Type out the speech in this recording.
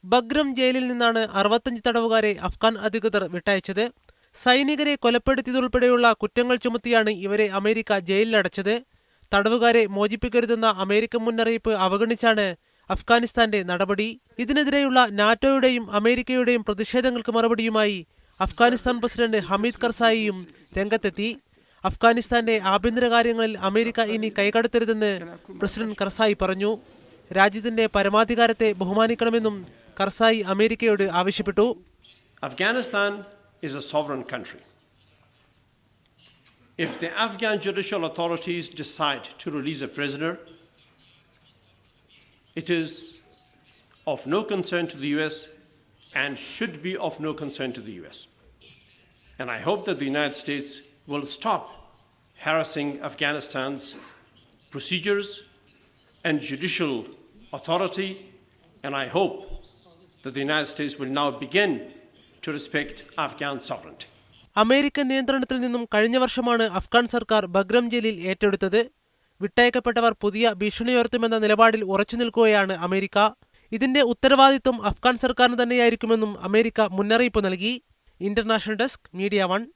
ബഗ്രം ജയിലിൽ നിന്നാണ് 65 തടവുകാരെ അഫ്ഗാൻ അധികൃതർ വിട്ടയച്ചത്. സൈനികരെ കൊലപ്പെടുത്തിയതുൾപ്പെടെയുള്ള കുറ്റങ്ങൾ ചുമത്തിയാണ് ഇവരെ അമേരിക്ക ജയിലിലടച്ചത്. തടവുകാരെ മോചിപ്പിക്കരുതെന്ന അമേരിക്കൻ മുന്നറിയിപ്പ് അവഗണിച്ചാണ് അഫ്ഗാനിസ്ഥാന്റെ നടപടി. ഇതിനെതിരെയുള്ള നാറ്റോയുടെയും അമേരിക്കയുടെയും പ്രതിഷേധങ്ങൾക്ക് മറുപടിയുമായി അഫ്ഗാനിസ്ഥാൻ പ്രസിഡന്റ് ഹമീദ് കർസായിയും രംഗത്തെത്തി. അഫ്ഗാനിസ്ഥാന്റെ ആഭ്യന്തര കാര്യങ്ങളിൽ അമേരിക്ക ഇനി കൈകടത്തരുതെന്ന് പ്രസിഡന്റ് കർസായി പറഞ്ഞു. രാജ്യത്തിന്റെ പരമാധികാരത്തെ ബഹുമാനിക്കണമെന്നും കർസായി അമേരിക്കയോട് ആവശ്യപ്പെട്ടു. Afghanistan is a sovereign country. If the Afghan judicial authorities decide to release a prisoner, it is of no concern to the US and should be of no concern to the US. And I hope that the United States will stop harassing Afghanistan's procedures and judicial authority, and I hope that the United States will now begin to respect Afghan sovereignty. American നിയന്ത്രണത്തിൽ നിന്നും കഴിഞ്ഞ വർഷമാണ് അഫ്ഗാൻ സർക്കാർ ബഗ്രം ജയിലിൽ ഏറ്റെടുത്തത്. വിട്ടയക്കപ്പെട്ടവർ പുതിയ ഭീഷണിയുയർത്തുമെന്ന നിലപാടിൽ ഉറച്ചു നിൽക്കുകയാണ് അമേരിക്ക. ഇതിന്റെ ഉത്തരവാദിത്വം അഫ്ഗാൻ സർക്കാരിന് തന്നെയായിരിക്കുമെന്നും അമേരിക്ക മുന്നറിയിപ്പ് നൽകി. International desk, media 1.